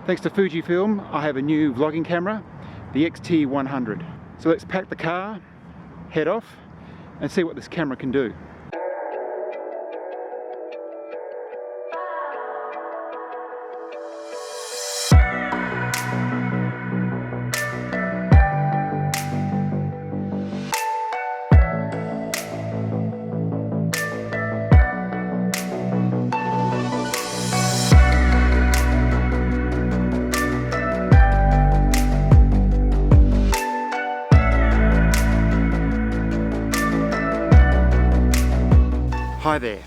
Thanks to Fujifilm, I have a new vlogging camera, the X-T100. So let's pack the car, head off, and see what this camera can do. Hi there.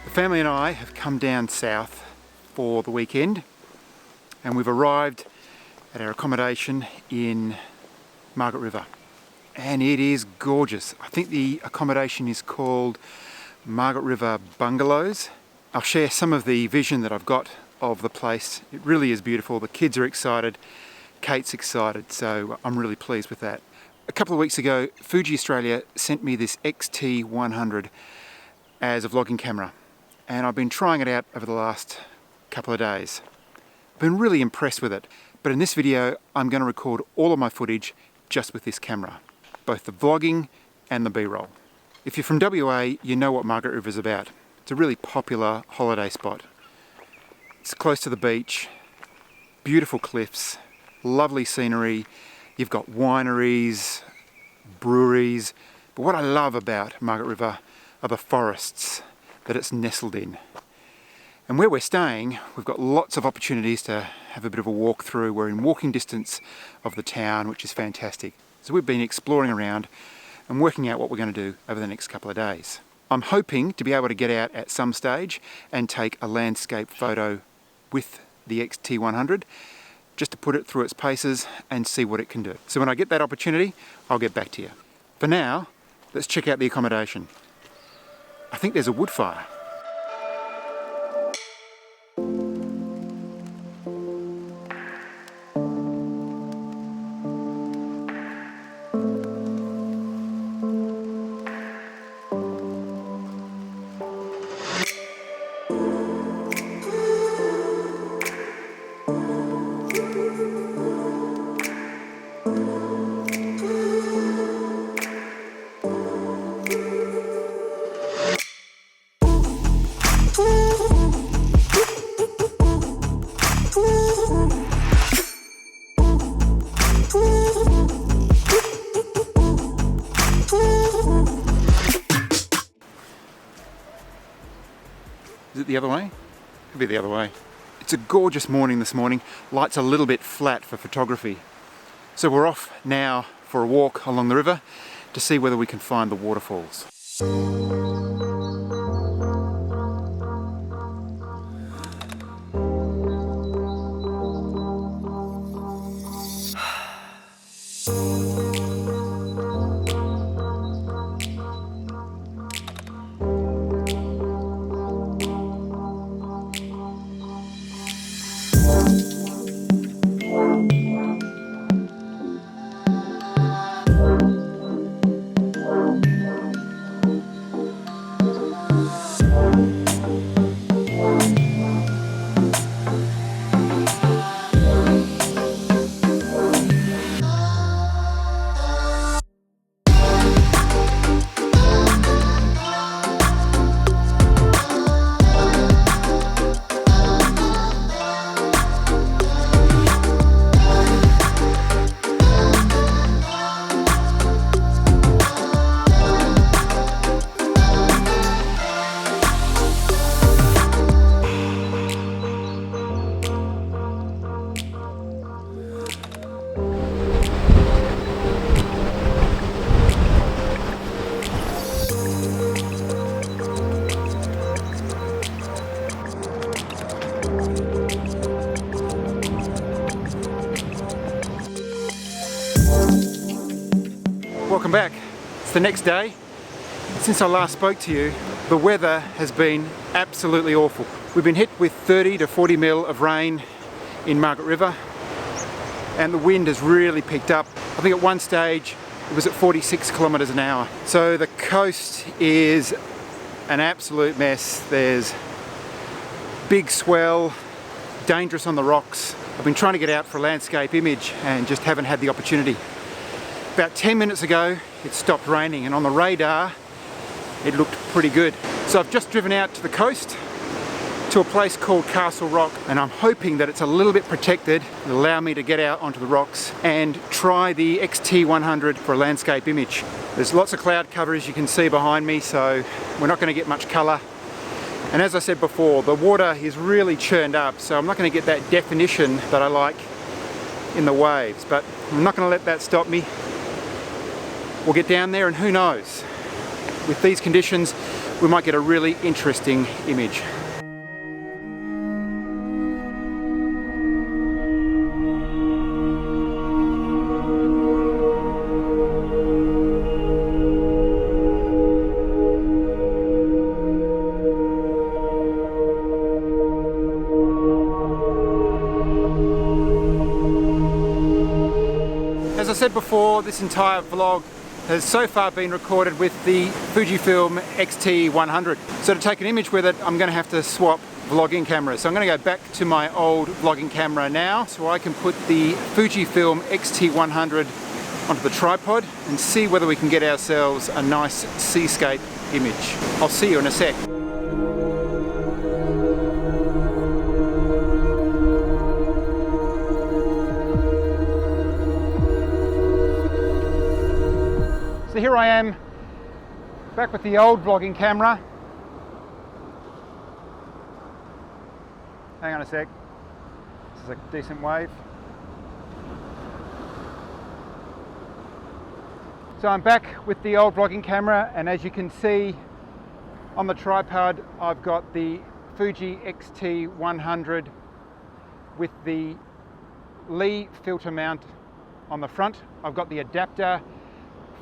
The family and I have come down south for the weekend and we've arrived at our accommodation in Margaret River, and it is gorgeous. I think the accommodation is called Margaret River Bungalows. I'll share some of the vision that I've got of the place. It really is beautiful. The kids are excited, Kate's excited, so I'm really pleased with that. A couple of weeks ago, Fuji Australia sent me this X-T100 as a vlogging camera, and I've been trying it out over the last couple of days. I've been really impressed with it, but in this video I'm going to record all of my footage just with this camera, both the vlogging and the B-roll. If you're from WA, you know what Margaret River is about. It's a really popular holiday spot. It's close to the beach, beautiful cliffs, lovely scenery. You've got wineries, breweries, but what I love about Margaret River are the forests that it's nestled in. And where we're staying, we've got lots of opportunities to have a bit of a walk through. We're in walking distance of the town, which is fantastic. So we've been exploring around and working out what we're going to do over the next couple of days. I'm hoping to be able to get out at some stage and take a landscape photo with the X-T100, just to put it through its paces and see what it can do. So when I get that opportunity, I'll get back to you. For now, let's check out the accommodation. I think there's a wood fire. Is it the other way? Could be the other way. It's a gorgeous morning this morning. Light's a little bit flat for photography. So we're off now for a walk along the river to see whether we can find the waterfalls. Welcome back. It's the next day. Since I last spoke to you, the weather has been absolutely awful. We've been hit with 30 to 40 mil of rain in Margaret River, and the wind has really picked up. I think at one stage it was at 46 kilometers an hour. So the coast is an absolute mess. There's big swell, dangerous on the rocks. I've been trying to get out for a landscape image and just haven't had the opportunity. About 10 minutes ago, it stopped raining, and on the radar, it looked pretty good. So I've just driven out to the coast to a place called Castle Rock, and I'm hoping that it's a little bit protected. It'll allow me to get out onto the rocks and try the X-T100 for a landscape image. There's lots of cloud cover, as you can see behind me, so we're not going to get much colour. And as I said before, the water is really churned up, so I'm not going to get that definition that I like in the waves, but I'm not going to let that stop me. We'll get down there, and who knows, with these conditions we might get a really interesting image. As I said before, this entire vlog has so far been recorded with the Fujifilm X-T100. So to take an image with it, I'm going to have to swap vlogging cameras. So I'm going to go back to my old vlogging camera now so I can put the Fujifilm X-T100 onto the tripod and see whether we can get ourselves a nice seascape image. I'll see you in a sec. So here I am, back with the old vlogging camera. Hang on a sec, this is a decent wave. So I'm back with the old vlogging camera, and as you can see on the tripod, I've got the Fuji X-T100 with the Lee filter mount on the front. I've got the adapter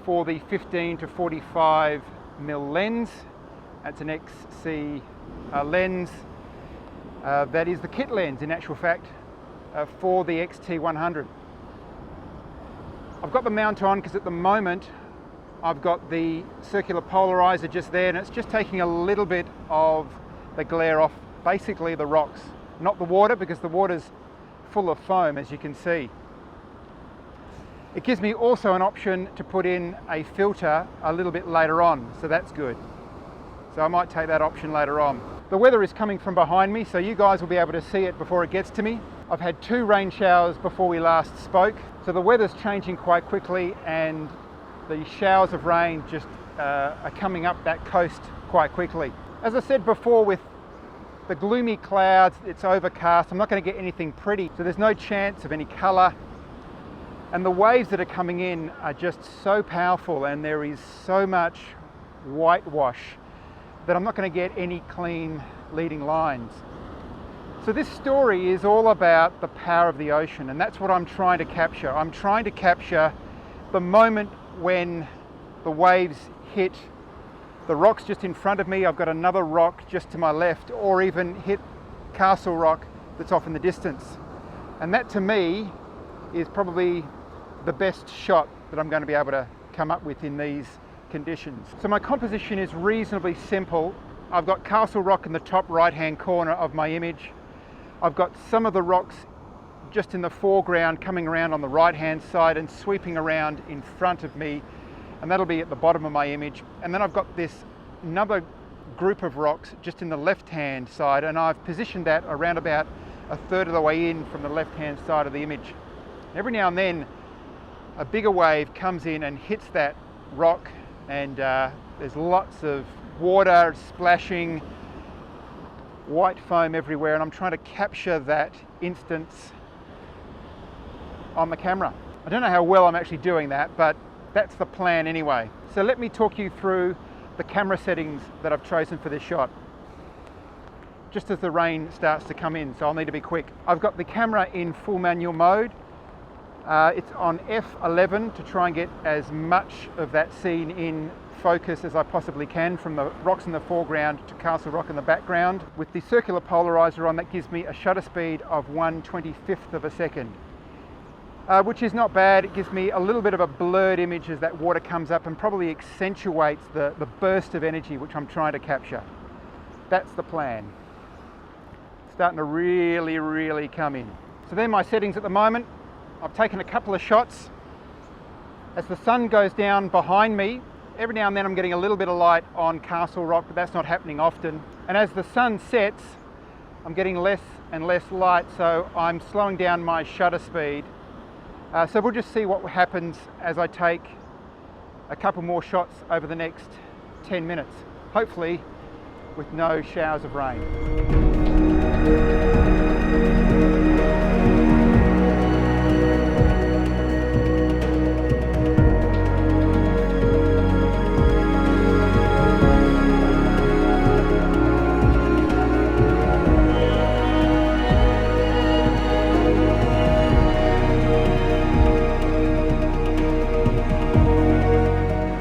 for the 15 to 45 mm lens. That's an XC lens. That is the kit lens, in actual fact, for the X-T100. I've got the mount on because at the moment I've got the circular polariser just there, and it's just taking a little bit of the glare off basically the rocks, not the water, because the water's full of foam, as you can see. It gives me also an option to put in a filter a little bit later on, so that's good. So I might take that option later on. The weather is coming from behind me, so you guys will be able to see it before it gets to me. I've had 2 rain showers before we last spoke, so the weather's changing quite quickly, and the showers of rain just are coming up that coast quite quickly. As I said before, with the gloomy clouds, it's overcast, I'm not going to get anything pretty, so there's no chance of any colour. And the waves that are coming in are just so powerful, and there is so much whitewash that I'm not going to get any clean leading lines. So this story is all about the power of the ocean, and that's what I'm trying to capture. I'm trying to capture the moment when the waves hit the rocks just in front of me. I've got another rock just to my left, or even hit Castle Rock that's off in the distance. And that to me is probably the best shot that I'm going to be able to come up with in these conditions. So my composition is reasonably simple. I've got Castle Rock in the top right hand corner of my image. I've got some of the rocks just in the foreground coming around on the right hand side and sweeping around in front of me, and that'll be at the bottom of my image. And then I've got this another group of rocks just in the left hand side, and I've positioned that around about a third of the way in from the left hand side of the image. Every now and then a bigger wave comes in and hits that rock, and there's lots of water splashing, white foam everywhere, and I'm trying to capture that instance on the camera. I don't know how well I'm actually doing that, but that's the plan anyway. So let me talk you through the camera settings that I've chosen for this shot, just as the rain starts to come in, so I'll need to be quick. I've got the camera in full manual mode. It's on f11 to try and get as much of that scene in focus as I possibly can, from the rocks in the foreground to Castle Rock in the background. With the circular polariser on, that gives me a shutter speed of 1/25 of a second, which is not bad. It gives me a little bit of a blurred image as that water comes up, and probably accentuates the burst of energy which I'm trying to capture. That's the plan. starting to really come in. So they're my settings at the moment. I've taken a couple of shots. As the sun goes down behind me, every now and then I'm getting a little bit of light on Castle Rock, but that's not happening often. And as the sun sets, I'm getting less and less light, so I'm slowing down my shutter speed. So we'll just see what happens as I take a couple more shots over the next 10 minutes, hopefully with no showers of rain.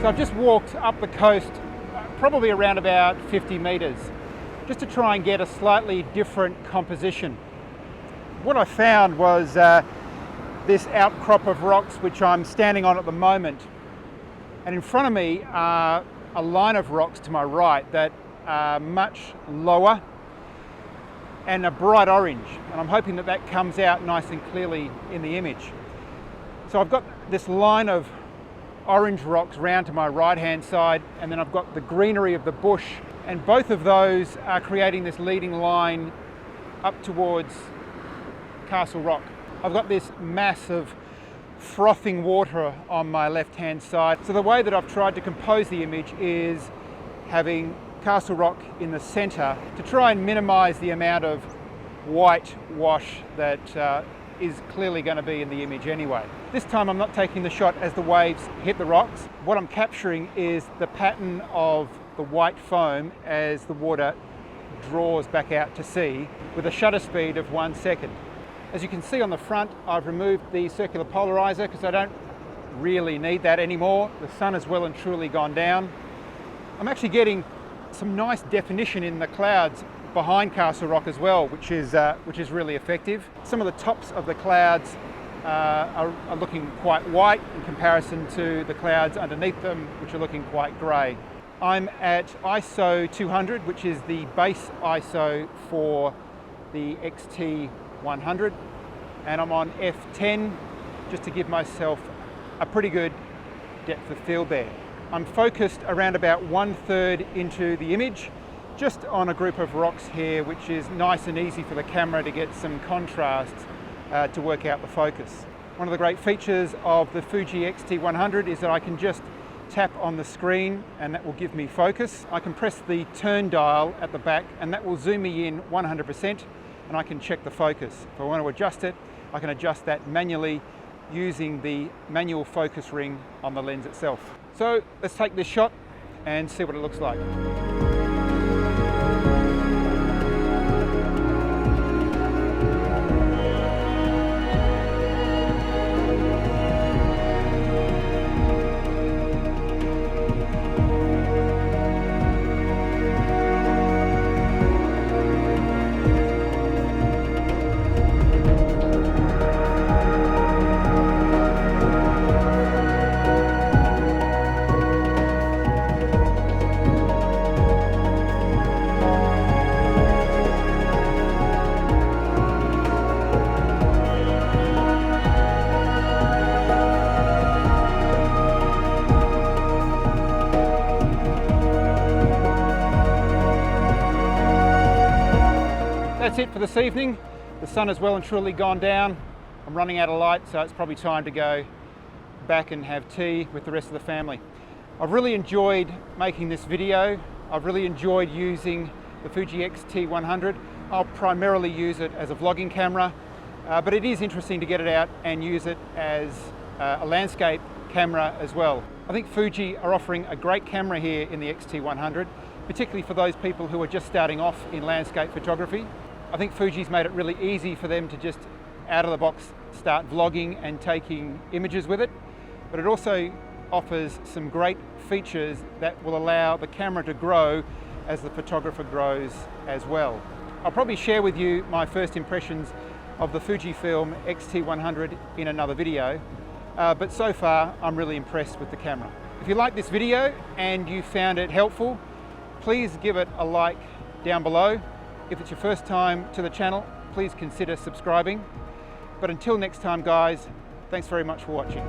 So I've just walked up the coast, probably around about 50 metres, just to try and get a slightly different composition. What I found was this outcrop of rocks which I'm standing on at the moment, and in front of me are a line of rocks to my right that are much lower and a bright orange, and I'm hoping that that comes out nice and clearly in the image. So I've got this line of orange rocks round to my right hand side, and then I've got the greenery of the bush, and both of those are creating this leading line up towards Castle Rock. I've got this mass of frothing water on my left hand side. So the way that I've tried to compose the image is having Castle Rock in the centre to try and minimise the amount of white wash that is clearly going to be in the image anyway. This time I'm not taking the shot as the waves hit the rocks. What I'm capturing is the pattern of the white foam as the water draws back out to sea with a shutter speed of 1 second. As you can see on the front, I've removed the circular polariser because I don't really need that anymore. The sun has well and truly gone down. I'm actually getting some nice definition in the clouds behind Castle Rock as well, which is really effective. Some of the tops of the clouds are looking quite white in comparison to the clouds underneath them, which are looking quite grey. I'm at ISO 200, which is the base ISO for the X-T100, and I'm on f10 just to give myself a pretty good depth of field there. I'm focused around about 1/3 into the image, just on a group of rocks here, which is nice and easy for the camera to get some contrast to work out the focus. One of the great features of the Fuji X-T100 is that I can just tap on the screen and that will give me focus. I can press the turn dial at the back and that will zoom me in 100%, and I can check the focus. If I want to adjust it, I can adjust that manually using the manual focus ring on the lens itself. So let's take this shot and see what it looks like. That's it for this evening. The sun has well and truly gone down. I'm running out of light, so it's probably time to go back and have tea with the rest of the family. I've really enjoyed making this video. I've really enjoyed using the Fuji X-T100. I'll primarily use it as a vlogging camera, but it is interesting to get it out and use it as a landscape camera as well. I think Fuji are offering a great camera here in the X-T100, particularly for those people who are just starting off in landscape photography. I think Fuji's made it really easy for them to just out of the box start vlogging and taking images with it, but it also offers some great features that will allow the camera to grow as the photographer grows as well. I'll probably share with you my first impressions of the Fujifilm X-T100 in another video, but so far I'm really impressed with the camera. If you like this video and you found it helpful, please give it a like down below. If it's your first time to the channel, please consider subscribing. But until next time guys, thanks very much for watching.